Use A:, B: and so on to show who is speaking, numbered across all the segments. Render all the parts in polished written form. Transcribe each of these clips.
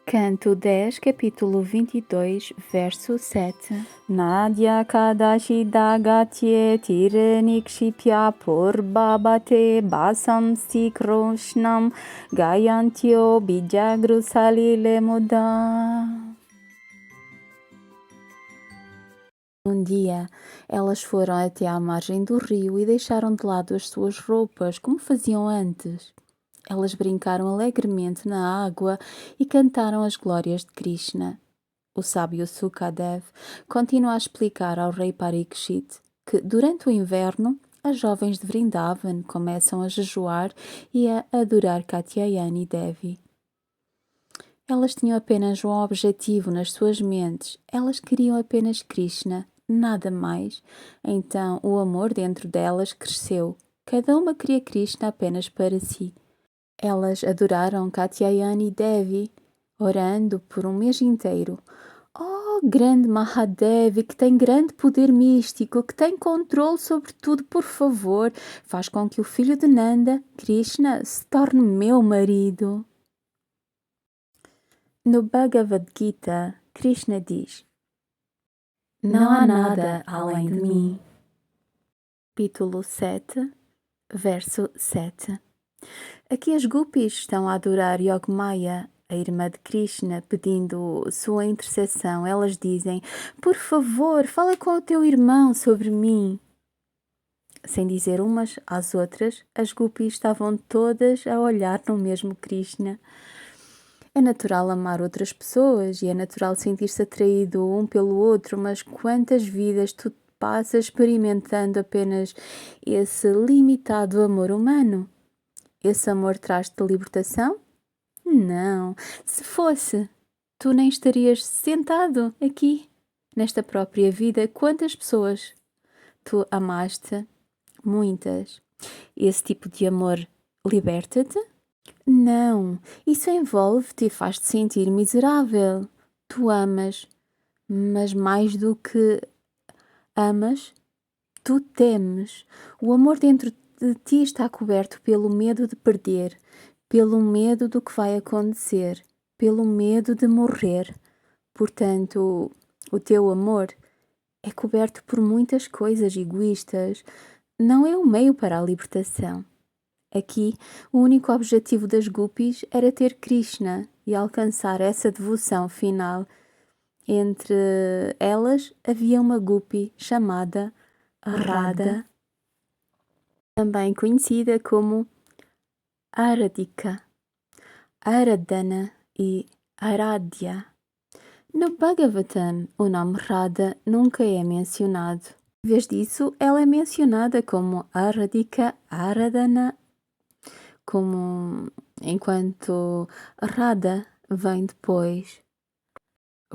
A: Canto 10, capítulo 22, verso 7. Nadya kadashidagatie tirenikshipya purbabate basam sikrošnam gayantyo bijagrusalile muda. Um dia, elas foram até à margem do rio e deixaram de lado as suas roupas, como faziam antes. Elas brincaram alegremente na água e cantaram as glórias de Krishna. O sábio Sukadev continua a explicar ao rei Parikshit que, durante o inverno, as jovens de Vrindavan começam a jejuar e a adorar Katyayani Devi. Elas tinham apenas um objetivo nas suas mentes. Elas queriam apenas Krishna, nada mais. Então o amor dentro delas cresceu. Cada uma queria Krishna apenas para si. Elas adoraram Katyayani Devi, orando por um mês inteiro. Oh, grande Mahadevi, que tem grande poder místico, que tem controle sobre tudo, por favor, faz com que o filho de Nanda, Krishna, se torne meu marido. No Bhagavad Gita, Krishna diz: Não há nada além de mim. Capítulo 7, verso 7. Aqui as gopis estão a adorar Yogamaya, a irmã de Krishna, pedindo sua intercessão. Elas dizem: por favor, fala com o teu irmão sobre mim. Sem dizer umas às outras, as gopis estavam todas a olhar no mesmo Krishna. É natural amar outras pessoas e é natural sentir-se atraído um pelo outro, mas quantas vidas tu passas experimentando apenas esse limitado amor humano? Esse amor traz-te libertação? Não. Se fosse, tu nem estarias sentado aqui, nesta própria vida. Quantas pessoas tu amaste? Muitas. Esse tipo de amor liberta-te? Não. Isso envolve-te e faz-te sentir miserável. Tu amas, mas mais do que amas, tu temes. O amor dentro de ti está coberto pelo medo de perder, pelo medo do que vai acontecer, pelo medo de morrer. Portanto, o teu amor é coberto por muitas coisas egoístas. Não é um meio para a libertação. Aqui, o único objetivo das gopis era ter Krishna e alcançar essa devoção final. Entre elas havia uma gopi chamada Radha, também conhecida como Aradhika, Aradhana e Aradhya. No Bhagavatam, o nome Radha nunca é mencionado. Em vez disso, ela é mencionada como Aradhika, Aradhana, enquanto Radha vem depois,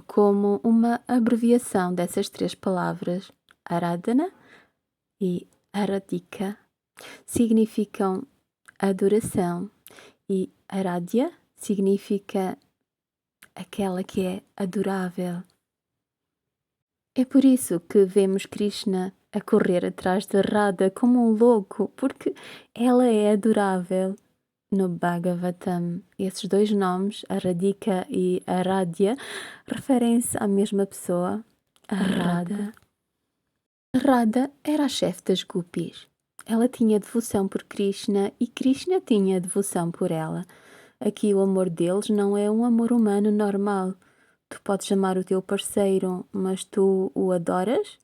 A: como uma abreviação dessas três palavras, Aradhana e Aradhika. Significam adoração e Aradhya significa aquela que é adorável. É por isso que vemos Krishna a correr atrás de Radha como um louco, porque ela é adorável. No Bhagavatam, esses dois nomes, Aradhika e Aradhya, referem-se à mesma pessoa, a Radha. Radha era a chefe das gopis. Ela tinha devoção por Krishna e Krishna tinha devoção por ela. Aqui o amor deles não é um amor humano normal. Tu podes amar o teu parceiro, mas tu o adoras?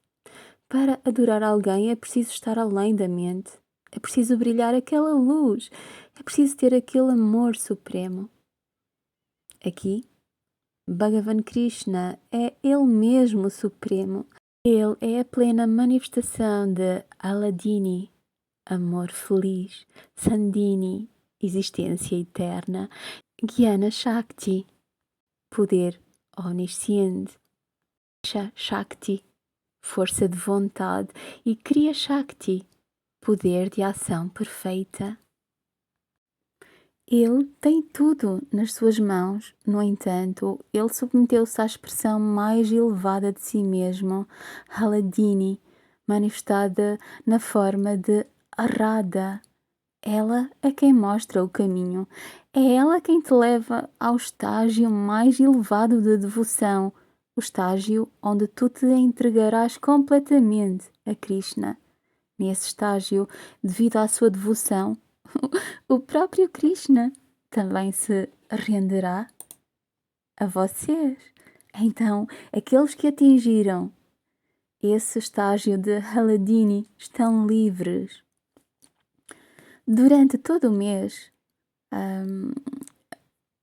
A: Para adorar alguém é preciso estar além da mente. É preciso brilhar aquela luz. É preciso ter aquele amor supremo. Aqui, Bhagavan Krishna é Ele mesmo supremo. Ele é a plena manifestação de Aladini, amor feliz, Sandini, existência eterna, Gyana Shakti, poder onisciente, Shakti, força de vontade, e Kriya Shakti, poder de ação perfeita. Ele tem tudo nas suas mãos, no entanto, ele submeteu-se à expressão mais elevada de si mesmo, Haladini, manifestada na forma de Radha. Ela é quem mostra o caminho, É ela quem te leva ao estágio mais elevado de devoção, o estágio onde tu te entregarás completamente a Krishna. Nesse estágio, devido à sua devoção, o próprio Krishna também se renderá a vocês. Então, aqueles que atingiram esse estágio de Haladini estão livres. Durante todo o mês,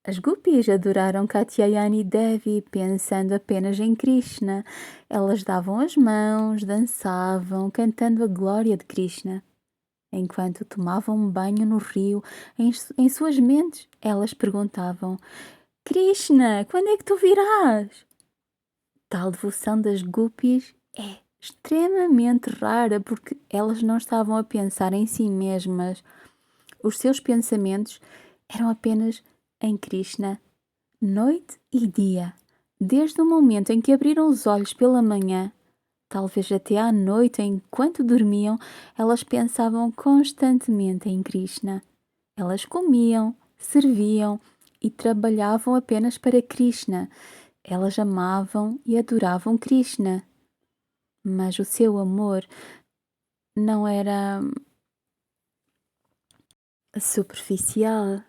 A: as gopis adoraram Katyayani Devi pensando apenas em Krishna. Elas davam as mãos, dançavam, cantando a glória de Krishna. Enquanto tomavam um banho no rio, em suas mentes, elas perguntavam: Krishna, quando é que tu virás? Tal devoção das gopis é extremamente rara porque elas não estavam a pensar em si mesmas. Os seus pensamentos eram apenas em Krishna, noite e dia. Desde o momento em que abriram os olhos pela manhã, talvez até à noite enquanto dormiam, elas pensavam constantemente em Krishna. Elas comiam, serviam e trabalhavam apenas para Krishna. Elas amavam e adoravam Krishna. Mas o seu amor não era superficial.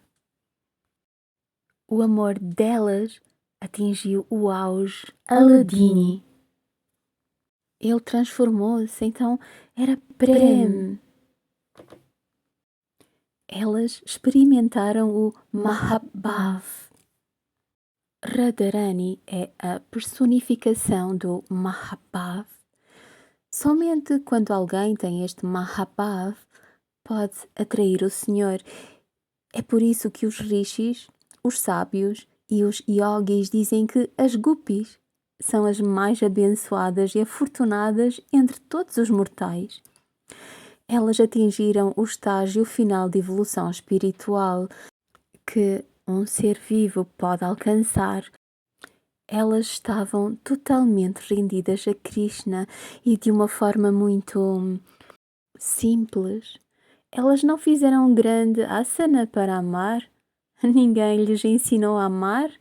A: O amor delas atingiu o auge Aladini. Ele transformou-se, então era Prem. Elas experimentaram o Mahabhav. Radharani é a personificação do Mahabhav. Somente quando alguém tem este Mahabhav pode atrair o Senhor. É por isso que os rishis, os sábios e os yogis dizem que as gopis são as mais abençoadas e afortunadas entre todos os mortais. Elas atingiram o estágio final de evolução espiritual que um ser vivo pode alcançar. Elas estavam totalmente rendidas a Krishna e de uma forma muito simples. Elas não fizeram um grande asana para amar. Ninguém lhes ensinou a amar.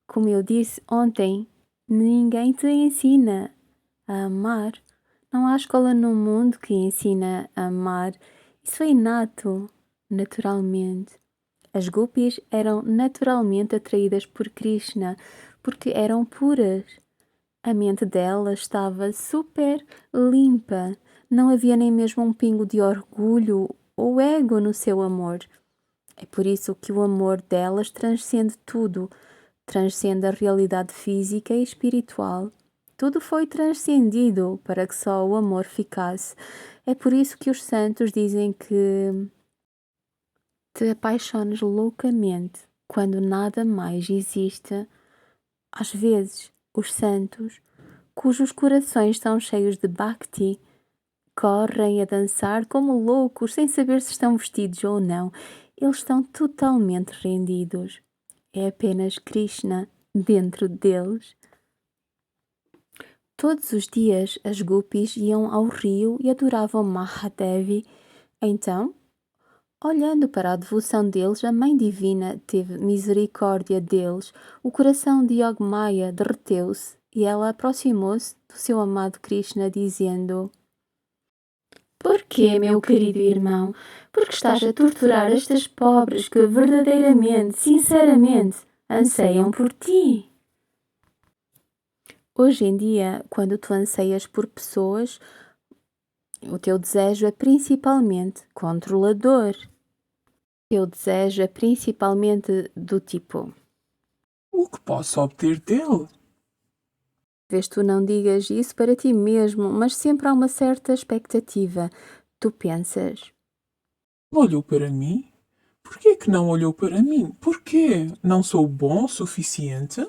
A: Como eu disse ontem, ninguém te ensina a amar. Não há escola no mundo que ensina a amar. Isso é inato, naturalmente. As gopis eram naturalmente atraídas por Krishna porque eram puras. A mente delas estava super limpa. Não havia nem mesmo um pingo de orgulho ou ego no seu amor. É por isso que o amor delas transcende tudo, transcende a realidade física e espiritual. Tudo foi transcendido para que só o amor ficasse. É por isso que os santos dizem que te apaixones loucamente quando nada mais existe. Às vezes, os santos, cujos corações estão cheios de bhakti, correm a dançar como loucos sem saber se estão vestidos ou não. Eles estão totalmente rendidos. É apenas Krishna dentro deles. Todos os dias as gopis iam ao rio e adoravam Mahadevi. Então, olhando para a devoção deles, a Mãe Divina teve misericórdia deles. O coração de Yogmaya derreteu-se e ela aproximou-se do seu amado Krishna, dizendo: Por que, meu querido irmão? Porque estás a torturar estas pobres que verdadeiramente, sinceramente, anseiam por ti? Hoje em dia, quando tu anseias por pessoas, o teu desejo é principalmente controlador. O teu desejo é principalmente do tipo:
B: O que posso obter dele?
A: talvez tu não digas isso para ti mesmo, mas sempre há uma certa expectativa. Tu pensas:
B: Olhou para mim? Por que é que não olhou para mim? Por quê? Não sou bom o suficiente?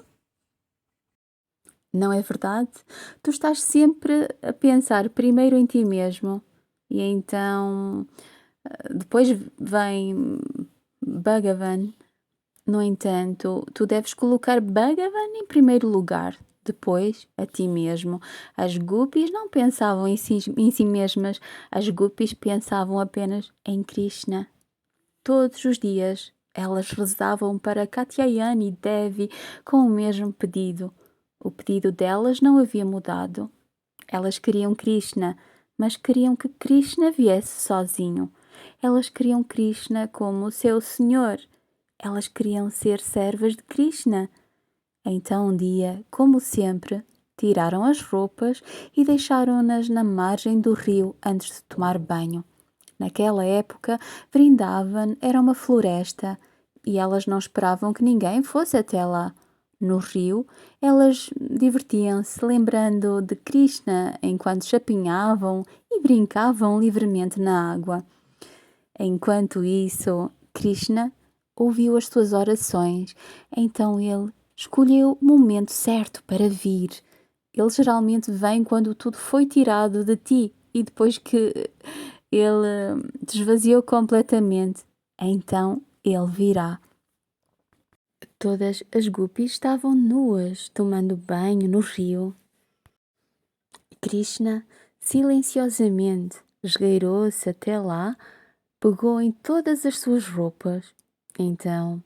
A: não é verdade? Tu estás sempre a pensar primeiro em ti mesmo e então depois vem Bhagavan. No entanto, tu deves colocar Bhagavan em primeiro lugar, depois a ti mesmo. As gopis não pensavam em si mesmas, as gopis pensavam apenas em Krishna. Todos os dias Elas rezavam para Katyayani Devi com o mesmo pedido. O pedido delas não havia mudado. Elas queriam Krishna, mas queriam que Krishna viesse sozinho. Elas queriam Krishna como seu senhor. Elas queriam ser servas de Krishna. Então um dia, como sempre, tiraram as roupas e deixaram-nas na margem do rio antes de tomar banho. Naquela época, Vrindavan era uma floresta e elas não esperavam que ninguém fosse até lá. No rio, elas divertiam-se lembrando de Krishna enquanto chapinhavam e brincavam livremente na água. Enquanto isso, Krishna ouviu as suas orações, então ele escolheu o momento certo para vir. Ele geralmente vem quando tudo foi tirado de ti e depois que ele te esvaziou completamente, então ele virá. Todas as gupis estavam nuas, tomando banho no rio. Krishna, silenciosamente, esgueirou-se até lá, pegou em todas as suas roupas. Então,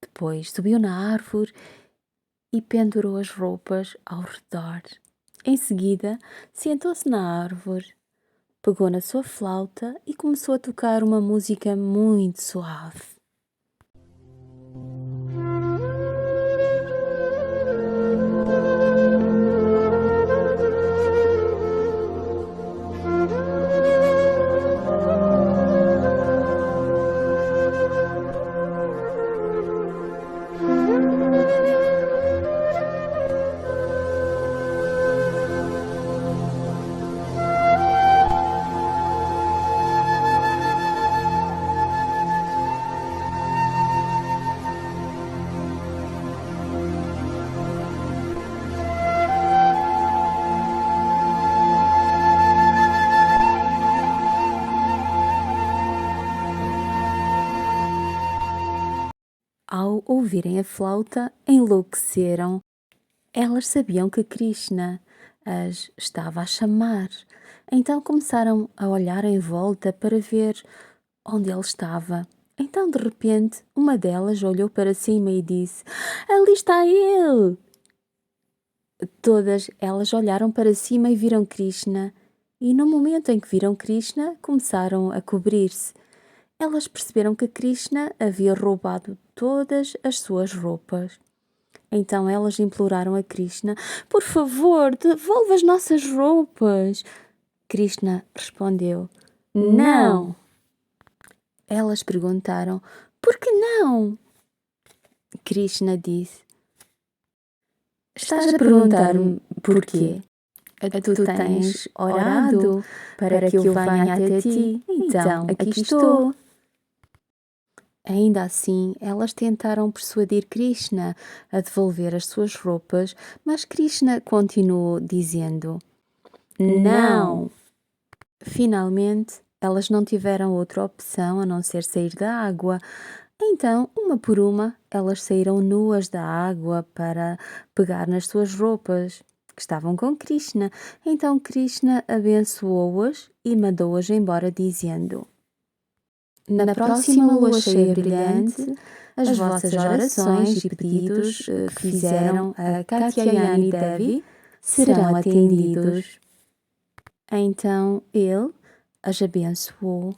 A: depois subiu na árvore e pendurou as roupas ao redor. Em seguida, sentou-se na árvore, pegou na sua flauta e começou a tocar uma música muito suave. Ao ouvirem a flauta, enlouqueceram. Elas sabiam que Krishna as estava a chamar. Então começaram a olhar em volta para ver onde ele estava. Então, de repente, uma delas olhou para cima e disse: "Ali está ele!" Todas elas olharam para cima e viram Krishna. E no momento em que viram Krishna, começaram a cobrir-se. Elas perceberam que Krishna havia roubado todas as suas roupas. Então elas imploraram a Krishna: "Por favor, devolva as nossas roupas." Krishna respondeu: "Não." Elas perguntaram: "Por que não?" Krishna disse: "Estás a perguntar-me porquê? Tu tens orado para que eu venha até ti, então aqui estou." Ainda assim, elas tentaram persuadir Krishna a devolver as suas roupas, mas Krishna continuou dizendo: "Não." Finalmente, elas não tiveram outra opção a não ser sair da água. Então, uma por uma, elas saíram nuas da água para pegar nas suas roupas, que estavam com Krishna. Então Krishna abençoou-as e mandou-as embora dizendo: "Na próxima lua cheia brilhante, as vossas orações e pedidos que fizeram a Katyayani Devi serão atendidos." Então ele as abençoou.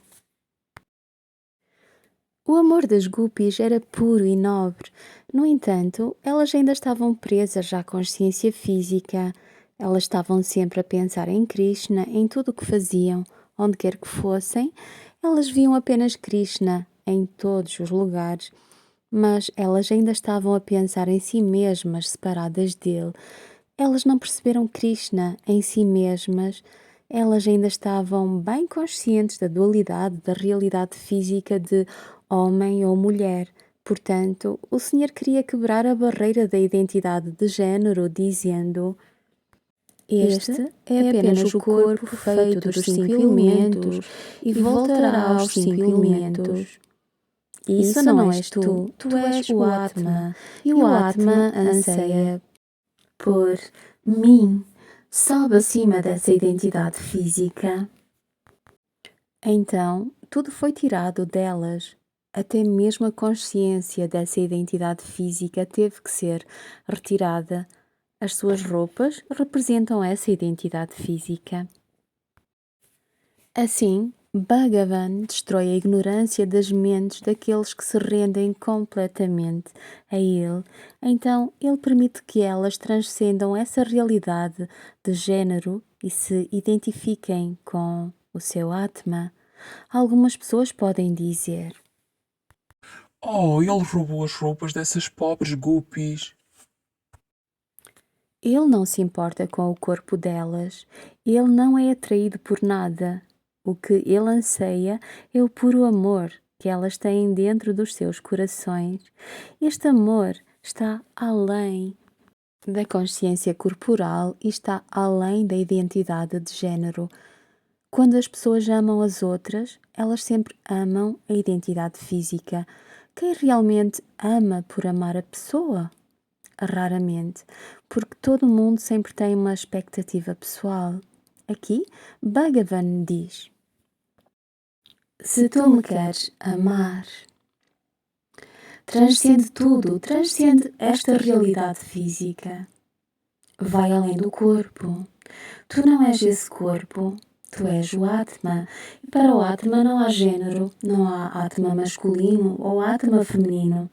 A: O amor das gupis era puro e nobre. No entanto, elas ainda estavam presas à consciência física. Elas estavam sempre a pensar em Krishna, em tudo o que faziam, onde quer que fossem. Elas viam apenas Krishna em todos os lugares, mas elas ainda estavam a pensar em si mesmas, separadas dele. Elas não perceberam Krishna em si mesmas. Elas ainda estavam bem conscientes da dualidade, da realidade física de homem ou mulher. Portanto, o Senhor queria quebrar a barreira da identidade de género, dizendo: "Este é apenas o corpo feito dos 5 elementos e voltará aos 5 elementos. Isso não és tu, tu és o Atma, e o Atma anseia por mim. Sobe acima dessa identidade física." Então, tudo foi tirado delas. até mesmo a consciência dessa identidade física teve que ser retirada. As suas roupas representam essa identidade física. Assim, Bhagavan destrói a ignorância das mentes daqueles que se rendem completamente a ele. Então, ele permite que elas transcendam essa realidade de género e se identifiquem com o seu Atma. Algumas pessoas podem dizer:
B: Oh, ele roubou as roupas dessas pobres guppies.
A: ele não se importa com o corpo delas, ele não é atraído por nada. O que ele anseia é o puro amor que elas têm dentro dos seus corações. Este amor está além da consciência corporal e está além da identidade de género. Quando as pessoas amam as outras, elas sempre amam a identidade física. Quem realmente ama por amar a pessoa? Raramente, porque todo mundo sempre tem uma expectativa pessoal. Aqui, Bhagavan diz: se tu me queres amar, transcende tudo, transcende esta realidade física. Vai além do corpo. Tu não és esse corpo, tu és o Atma. E para o Atma não há género, não há Atma masculino ou Atma feminino.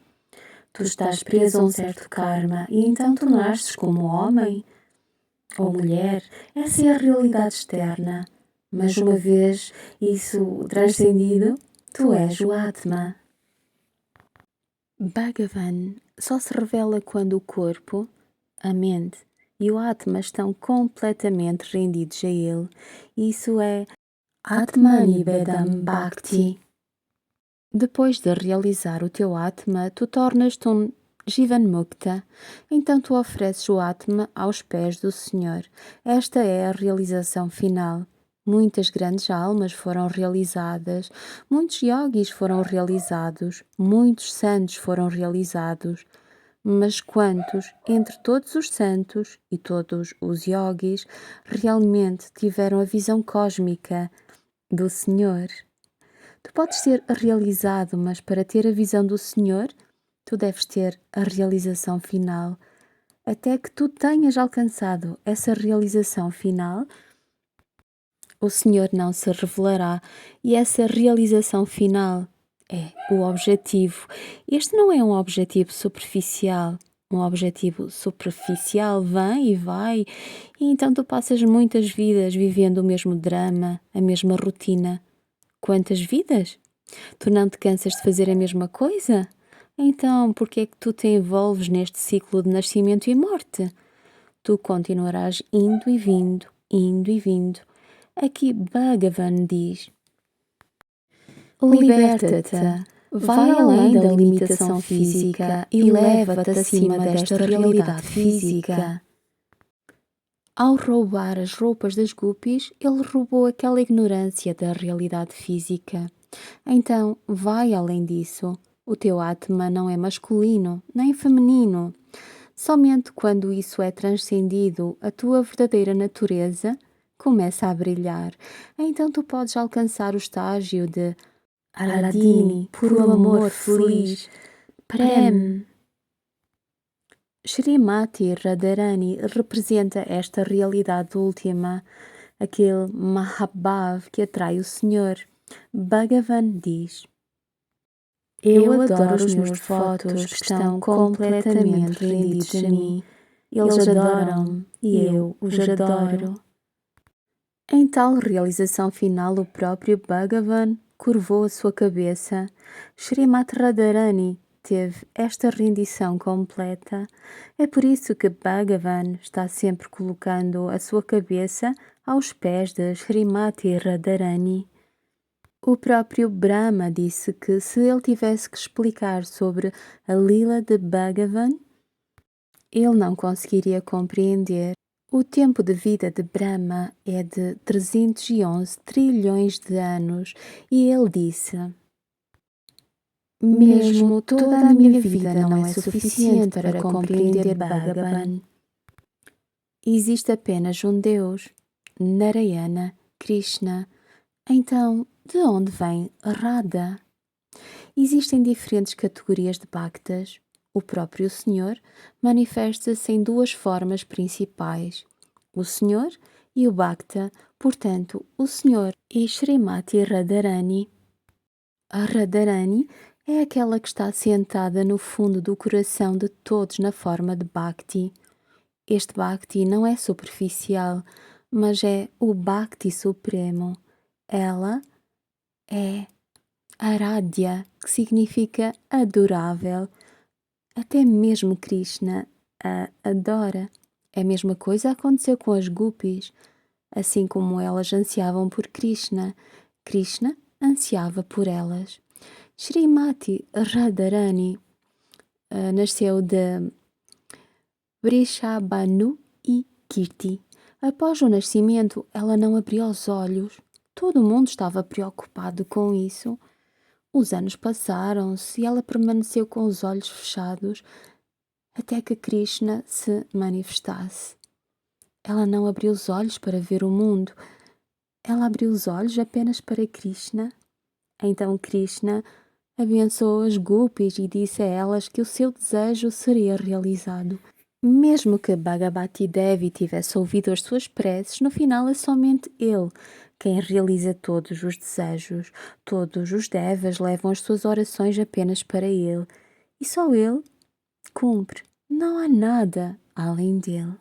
A: Tu estás preso a um certo karma e então tu nasces como homem ou mulher. Essa é a realidade externa. Mas uma vez isso transcendido, tu és o Atma. Bhagavan só se revela quando o corpo, a mente e o Atma estão completamente rendidos a ele. Isso é Atmanibedam Bhakti. Depois de realizar o teu Atma, tu tornas-te um Jivan Mukta. Então tu ofereces o Atma aos pés do Senhor. Esta é a realização final. Muitas grandes almas foram realizadas, muitos yogis foram realizados, muitos santos foram realizados. Mas quantos, entre todos os santos e todos os yogis, realmente tiveram a visão cósmica do Senhor? Tu podes ser realizado, mas para ter a visão do Senhor, tu deves ter a realização final. Até que tu tenhas alcançado essa realização final, o Senhor não se revelará. E essa realização final é o objetivo. Este não é um objetivo superficial. Um objetivo superficial vem e vai, e então tu passas muitas vidas vivendo o mesmo drama, a mesma rotina. Quantas vidas? Tu não te cansas de fazer a mesma coisa? Então, por que é que tu te envolves neste ciclo de nascimento e morte? Tu continuarás indo e vindo, indo e vindo. Aqui Bhagavan diz: liberta-te, vai além da limitação física e leva-te acima desta realidade física. Ao roubar as roupas das guppies, ele roubou aquela ignorância da realidade física. Então, vai além disso. O teu Atma não é masculino, nem feminino. Somente quando isso é transcendido, a tua verdadeira natureza começa a brilhar. Então tu podes alcançar o estágio de Aladini, puro amor feliz, Prem. Shrimati Radharani representa esta realidade última, aquele Mahabhav que atrai o Senhor. Bhagavan diz: eu adoro os meus devotos que estão completamente rendidos a mim. Eles adoram-me e eu os adoro. Em tal realização final, o próprio Bhagavan curvou a sua cabeça. Shrimati Radharani teve esta rendição completa. É por isso que Bhagavan está sempre colocando a sua cabeça aos pés de Shrimati Radharani. O próprio Brahma disse que se ele tivesse que explicar sobre a Lila de Bhagavan, ele não conseguiria compreender. O tempo de vida de Brahma é de 311 trilhões de anos e ele disse: mesmo toda a minha vida não é suficiente para compreender Bhagavan. Existe apenas um Deus, Narayana, Krishna. Então, de onde vem Radha? Existem diferentes categorias de bhaktas. O próprio Senhor manifesta-se em duas formas principais: o Senhor e o Bhakta, portanto, o Senhor e Srimati Radharani. A Radharani é aquela que está sentada no fundo do coração de todos na forma de Bhakti. Este Bhakti não é superficial, mas é o Bhakti supremo. Ela é Aradhya, que significa adorável. Até mesmo Krishna a adora. A mesma coisa aconteceu com as gopis. Assim como elas ansiavam por Krishna, Krishna ansiava por elas. Srimati Radharani nasceu de Vrishabhanu e Kirti. Após o nascimento, ela não abria os olhos. Todo o mundo estava preocupado com isso. Os anos passaram-se e ela permaneceu com os olhos fechados até que Krishna se manifestasse. Ela não abriu os olhos para ver o mundo. Ela abriu os olhos apenas para Krishna. Então Krishna abençoou as gopis e disse a elas que o seu desejo seria realizado. Mesmo que Bhagavati Devi tivesse ouvido as suas preces, no final é somente ele quem realiza todos os desejos. Todos os devas levam as suas orações apenas para ele. E só ele cumpre. Não há nada além dele.